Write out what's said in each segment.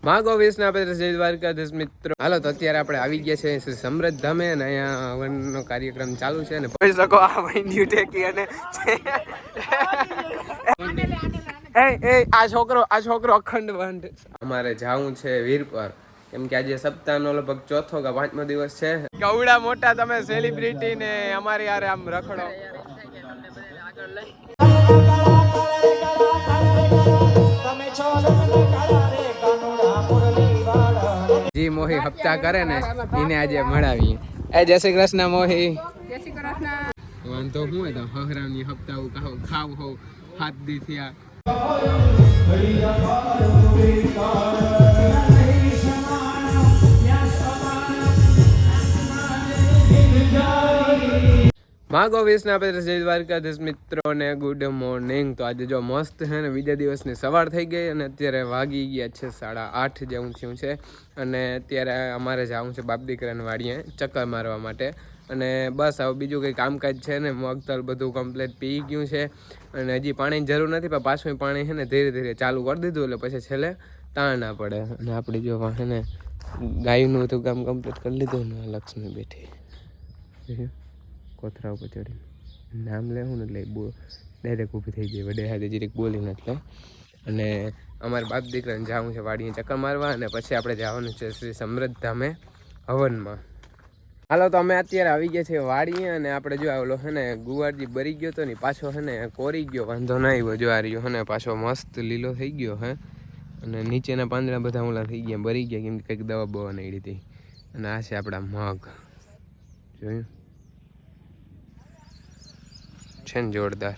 માગો વિષ્ણા પેત્ર જય દ્વારકાધીશ મિત્રો. હાલો તો અત્યારે આપણે આવી ગયા છે શ્રી સમૃદ્ધ ધામે અને અહીંયા હવનનો કાર્યક્રમ ચાલુ છે અને જોઈ શકો આ વૈન્યુ ટેકી અને આ છોકરો અખંડ વંડ. અમારે જાવું છે વીરપર કેમ કે આજે સપ્તાહનો લગભગ ચોથો કે પાંચમો દિવસ છે. કવડા મોટા તમે સેલિબ્રિટી ને અમારી યારે આમ રખડો. જી મોહી હપ્તા કરે ને એને આજે મળાવી. જય શ્રી કૃષ્ણ મોહી. જય શ્રી કૃષ્ણ. વાંધો હું હોય તો હહરામની હપ્તા ખાવ હોવ હાથ દી થયા. માગો વિષ્ણા પેત્ર જય દ્વારકાધીશ મિત્રો ને ગુડ મોર્નિંગ. તો આજે જો મસ્ત છે ને બીજા દિવસની સવાર થઈ ગઈ અને અત્યારે વાગી ગયા છે 8:30 જેવું થયું છે અને અત્યારે અમારે જવું છે બાપ દીકરાને વાડીએ ચક્કર મારવા માટે. અને બસ હવે બીજું કંઈ કામકાજ છે ને મગતલ બધું કમ્પ્લીટ પી ગયું છે અને હજી પાણીની જરૂર નથી પણ પાછું પાણી છે ને ધીરે ધીરે ચાલુ કરી દીધું એટલે પછી છેલ્લે તાણ ના પડે. અને આપણી જો છે ને ગાયનું બધું કામ કમ્પ્લીટ કરી લીધું ને લક્ષ્મી બેઠી કોથરા ઉપર ચડી નામ લેવું ને એટલે ડાયરેક્ટ ઊભી થઈ ગઈ વડે હાથે જીરીક બોલીને એટલે. અને અમારે બાપ દીકરાને જવું છે વાડીએ ચક્કર મારવા અને પછી આપણે જવાનું છે શ્રી સમૃદ્ધ ધામે હવનમાં. હાલો તો અમે અત્યારે આવી ગયા છીએ વાડીએ અને આપણે જો આવેલો છે ને ગુવારજી બરી ગયો તો ને પાછો છે ને કોરી ગયો વાંધો ના આવ્યો જો આ રહ્યો છે ને પાછો મસ્ત લીલો થઈ ગયો હે અને નીચેના પાંદડા બધા ઓલા થઈ ગયા બરી ગયા કેમ કે કંઈક દવા બવા નહીં લીધી. અને આ છે આપણા મગ જોયું છે ને જોરદાર.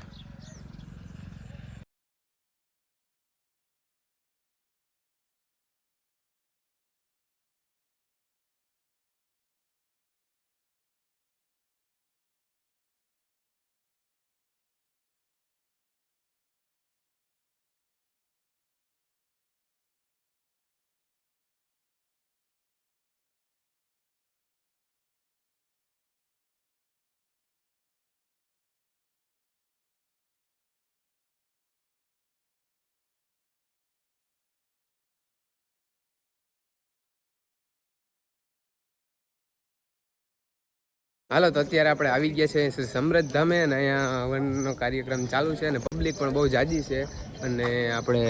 હાલો તો અત્યારે આપણે આવી ગયા છે શ્રી સમૃદ્ધ ધામે અને અહીંયા હવનનો કાર્યક્રમ ચાલુ છે અને પબ્લિક પણ બહુ જાજી છે અને આપણે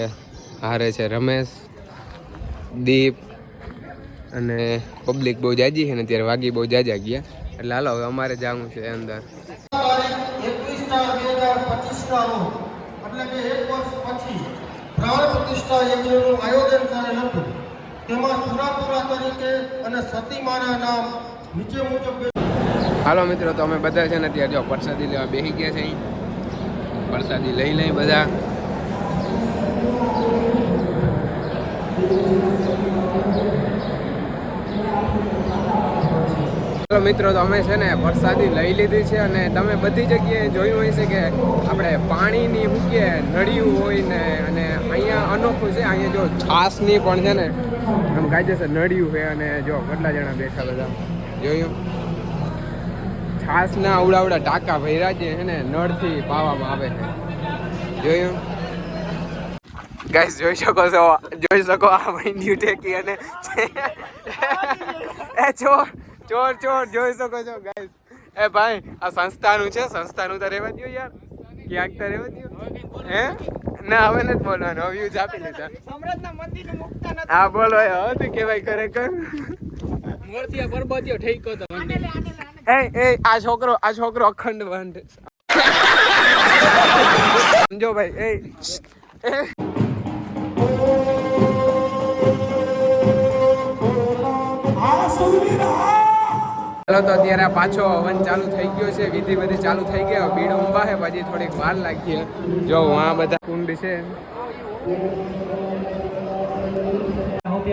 હારે છે રમેશ દીપ અને પબ્લિક બહુ જાજી છે ને ત્યારે વાગી બહુ જાજા ગયા એટલે હાલો હવે અમારે જવું છે અંદર. 21/4/2025 એટલે કે 1 વર્ષ પછી પ્રાણ પ્રતિષ્ઠા યજ્ઞનું આયોજન કરેલ હતું. તેમાં સુરાપુરા તરીકે અને સતીમાના નામ નીચે મુજબ. હાલો મિત્રો તો અમે બધા છે ને અત્યારે જો પ્રસાદી લેવા બેસી ગયા છે. પ્રસાદી લઈ લઈ બધા. હાલો મિત્રો તો અમે છે ને પ્રસાદી લઈ લીધી છે અને તમે બધી જગ્યાએ જોયું હોય છે કે આપણે પાણીની મૂકીએ નળિયું હોય ને અને અહીંયા અનોખું છે. અહીંયા જો છાસની પણ છે ને આમ કાયદેસર નળિયું છે અને જો કેટલા જણા બેઠા બધા જોયું છાસના અવડાવડા ટાંકા ભર્યા છે ને નળથી પાવામાં આવે છે જોયું ગાઈસ જોઈ શકો આ વૈન્યુ ટેકી અને ચોર જોઈ શકો છો ગાઈસ. એ ભાઈ આ સંસ્થાનું છે સંસ્થાનું તો રહેવા દો યાર ક્યાંક તો રહેવા દો હે ના હવે નથી બોલવાનું હવે યુઝ આપી લીધા. હા બોલો હવે કેવાય ખરેખર મોરતિયા પરબતિયો ઠીકો તો આ છોકરો અખંડ વંડ સમજો ભાઈ. ચાલો તો અત્યારે પાછો હવન ચાલુ થઈ ગયો છે વિધિ બધી ચાલુ થઈ ગઈ. ભીડ ઊંભા છે પછી થોડીક વાર લાગી જો આ બધા કુંડ છે.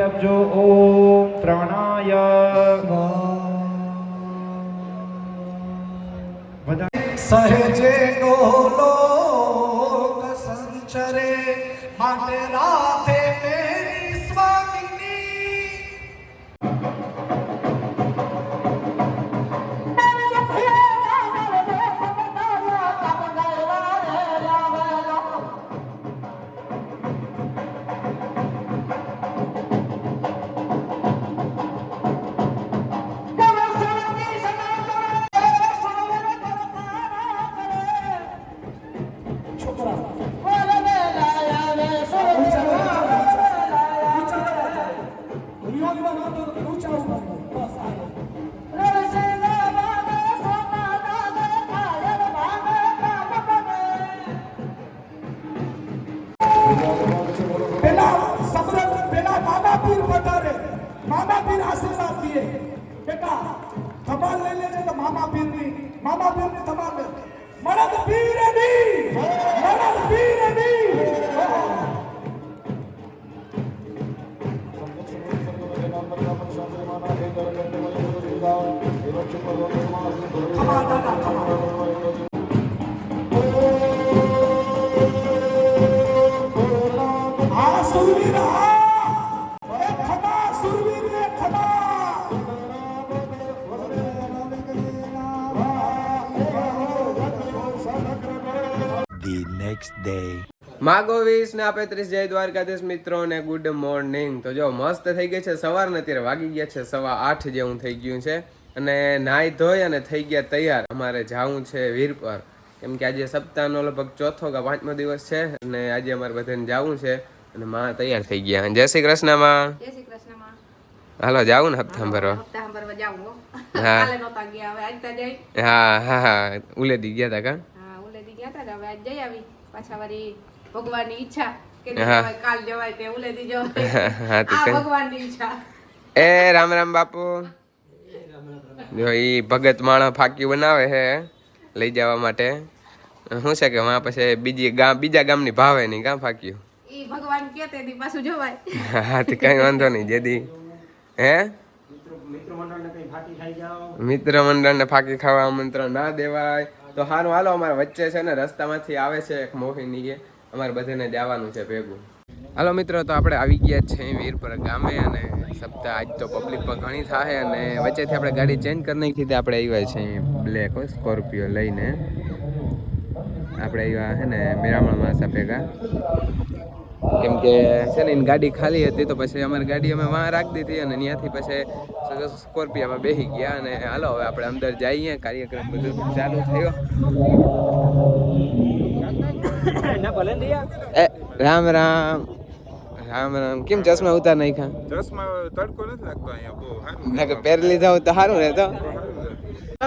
આપજો ઓમ પ્રાણાય સહેજે ડોલો સંચરે માટે રાધે મેરી સ્વામિની. મામા પીર આશીર્વાદ દીએ બેટા ધમાલ લઈ લેજે તો મામા પીરની ધમાલ લે મળદ પીરની ધમાલ દાદા ધમાલ આ સુરવીર next day. માગો 20 ને 35 જય દ્વારકાધીશ મિત્રો ને ગુડ મોર્નિંગ. તો જો મસ્ત થઈ ગઈ છે સવાર ને અત્યારે વાગી ગયા છે 8:15 જેવું થઈ ગયું છે અને નાહી ધોઈ અને થઈ ગયા તૈયાર. અમારે જવું છે વીરપર કેમ કે આજે સપ્તાહનો લગભગ 4થો કે 5મો દિવસ છે અને આજે અમારે બધાને જવું છે અને માં તૈયાર થઈ ગયા. જય શ્રી કૃષ્ણ માં. જય શ્રી કૃષ્ણ માં. હાલો જાવું ને હપ્તા ભરવા. જાવું હા કાલે નહોતા ગયા હવે આજ તો જઈ. હા ઉલેદી ગયા તા કા. હા ઉલેદી ગયા તા હવે આજ જઈ આવી પાછા વળી ભગવાનની ઈચ્છા કે હા. જવાય કાલ જવાય તે ઉલેદી જવાય. હા તો આ કઈ ભગવાનની ઈચ્છા. એ રામ રામ બાપુ. જો ઈ ભગત માણસ ફાકી બનાવે છે લઈ જવા માટે. શું છે કે માં પછી બીજા ગામની ભાવે નહીં કાં ફાક્યું. ઈ ભગવાન કે તેથી પાછું જવાય. હા તો કઈ વાંધો નહીં જેદી હે મિત્ર મંડળને ફાકી ખાવા આમંત્રણ ના દેવાય. તો સારું હાલો અમારે વચ્ચે છે ને રસ્તામાંથી આવે છે એક મોહિની અમારે બધાને જવાનું છે ભેગું. હાલો મિત્રો તો આપણે આવી ગયા છે વીરપુર ગામે અને સપ્તાહ આજ તો પબ્લિક પણ ઘણી થાય અને વચ્ચેથી આપણે ગાડી ચેન્જ કરી નાખી હતી. આપણે આવ્યા છે બ્લેક સ્કોર્પિયો લઈને આપણે આવ્યા છે ને મેરામણ માસા ભેગા કેમ કે છે ને એની ગાડી ખાલી હતી તો પછી અમારી ગાડી અમે વાં રાખી દીધી અને ત્યાંથી પછી સ્કોર્પિયામાં બેસી ગયા અને હાલો હવે આપણે અંદર જઈએ. કાર્યક્રમ બધું ચાલુ થયો. એ રામ રામ રામ રામ. કેમ ચશ્મા ઉતાર નાખ્યા? ચશ્મા તડકો નથી લાગતો અહીંયા બહુ સારું પહેરી લીધા હોત તો સારું રહેતો.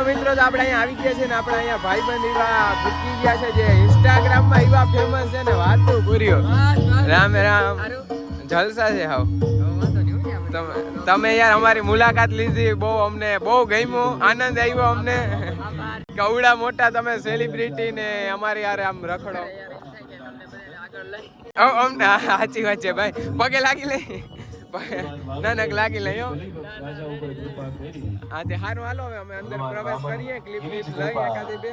મિત્રો તો આપણે અહીંયા આવી ગયા છે ને આપણે અહીંયા ભાઈબંધ એવા ભૂકી ગયા છે જે ઇન્સ્ટાગ્રામમાં એવા ફેમસ છે ને વાત તો પૂર્યો. રામ રામ જલસા છે હાવ. તમે યાર અમારી મુલાકાત લીધી અમને બહુ ગમ્યું આનંદ આવ્યો અમને. કવડા મોટા તમે સેલિબ્રિટી ને અમારી યાર આમ રખડો અમને સાચી વાત છે ભાઈ. પગે લાગી લઈ ના લાગી લઈ હા તે સારું હાલો હવે અમે અંદર પ્રવેશ કરીએ ક્લિપ લઈ એકાદી બે.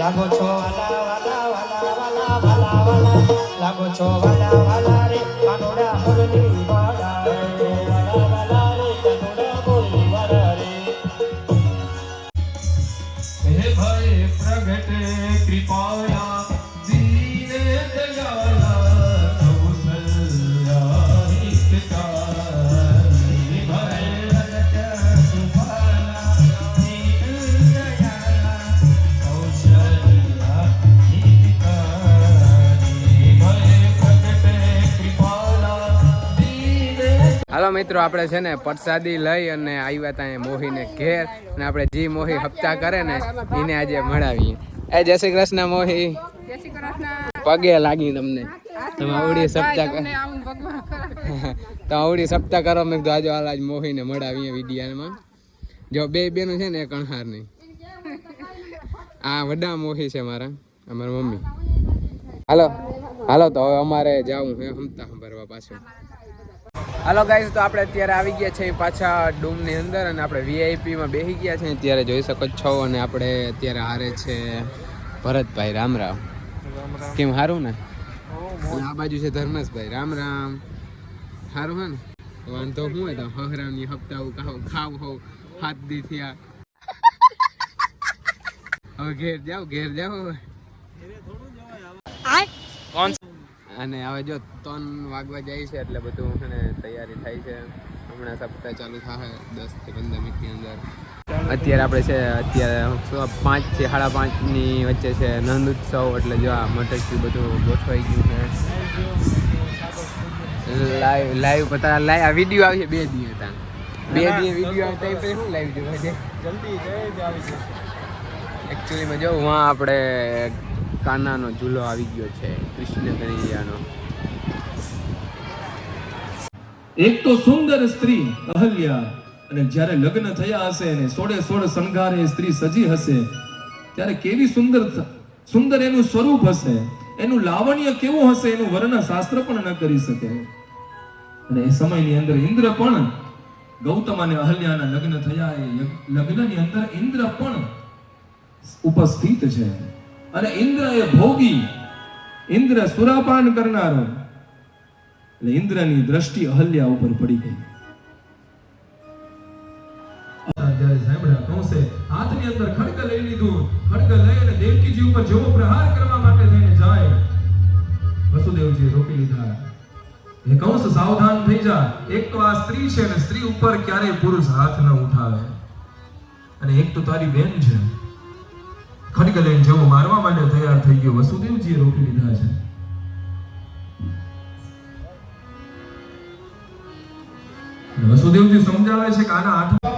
લાગો છો વાલા વાલા વાલા વાલા વાલા લાગો છો વાલા વાલા રે કાનોડા મુરલી વાલા રે વાલા વાલા રે કાનોડા મુરલી વાલા રે. હે ભાઈ પ્રગટ કૃપાયા દીન દયાલા કૌશલ્યા હિતકારી ભાઈ પ્રગટ કૃપાયા મિત્રો આપણે છે ને પ્રસાદી લઈ અને આવ્યા ત્યાં મોહીને ઘેર અને આપણે જે મોહી હપ્તા કરે ને એને આજે મળાવીએ. જય શ્રી કૃષ્ણ મોહી. જય શ્રી કૃષ્ણ. પગે લાગી તમને. તમે આવડી સપ્તાહ તો આવડી સપ્તાહ કરો મેં કીધું આજે હાલ આજ મોહીને મળાવીએ વિડીયામાં. જો બે બેનું છે ને એક અણહાર નહીં. આ વડા મોહી છે મારા મમ્મી. હાલો હાલો તો હવે અમારે જવું હે હમતા ભરવા પાછું. હાલો ગાઈઝ તો આપણે અત્યારે આવી ગયા છે પાછા ડૂમની અંદર અને આપણે વીઆઈપીમાં બેસી ગયા છે અત્યારે જોઈ શકો છો. અને આપણે અત્યારે હારે છે ભરતભાઈ. રામ રામ. કેમ સારું ને? આ બાજુ છે ધર્મેશભાઈ. રામ રામ. સારું હે ને? વાંધો શું હોય તો હહરામની હપ્તા ખાવ હોવ હાથ દી થયા. હવે ઘેર જાઓ અને હવે જો 3 વાગવા જાય છે એટલે બધું છે તૈયારી થાય છે. હમણાં સપ્તાહ ચાલુ થાય 10 થી 15 મિનિટની અંદર. અત્યારે આપણે છે અત્યારે 5 થી 5:30 ની વચ્ચે છે નંદ ઉત્સવ એટલે જો આ મટકથી બધું ગોઠવાઈ ગયું છે. લાઈવ પતા લાઈવ આ વિડીયો આવી છે 2 દી હતા. 2 દી વિડીયો આવતા એ પછી શું લાઈવ જોવા છે જલ્દી આવી છે. એકચ્યુઅલીમાં જો વहाँ આપણે કાનાનો ઝૂલો આવી ગયો છે કૃષ્ણ કનૈયાનો. એક તો સુંદર સ્ત્રી અહલ્યા અને જ્યારે લગ્ન થયા હશે અને 16 શણગારે સ્ત્રી સજી હશે ત્યારે કેવી સુંદર એનું સ્વરૂપ હશે, એનું લાવણ્ય કેવું હશે એનું વર્ણન શાસ્ત્ર પણ ન કરી શકે. અને એ સમયની અંદર ઇન્દ્ર પણ ગૌતમ અને અહલ્યાના લગ્ન થયા એ લગ્નની અંદર ઇન્દ્ર પણ ઉપસ્થિત છે અને ઇન્દ્ર એ ભોગી, ઇન્દ્ર સુરાપાન કરનારો. એટલે ઇન્દ્રની દ્રષ્ટિ અહલ્યા ઉપર પડી ગઈ. જ્યારે સાંભળ્યા કંસે હાથની અંદર ખડગ લઈ લીધું. ખડગ લઈ અને દેવકીજી ઉપર જેવો પ્રહાર કરવા માટે થઈને જાય, વસુદેવજી રોકી લીધા. હે કંસ સાવધાન થઈ જા, એક તો આ સ્ત્રી છે અને સ્ત્રી ઉપર ક્યારેય પુરુષ હાથ ન ઉઠાવે, અને એક તો તારી બેન છે. ખડગ લઈને જેવો મારવા માટે તૈયાર થઈ ગયો, વસુદેવજીએ રોકી લીધા છે. વસુદેવજી સમજાવે છે કે આના 8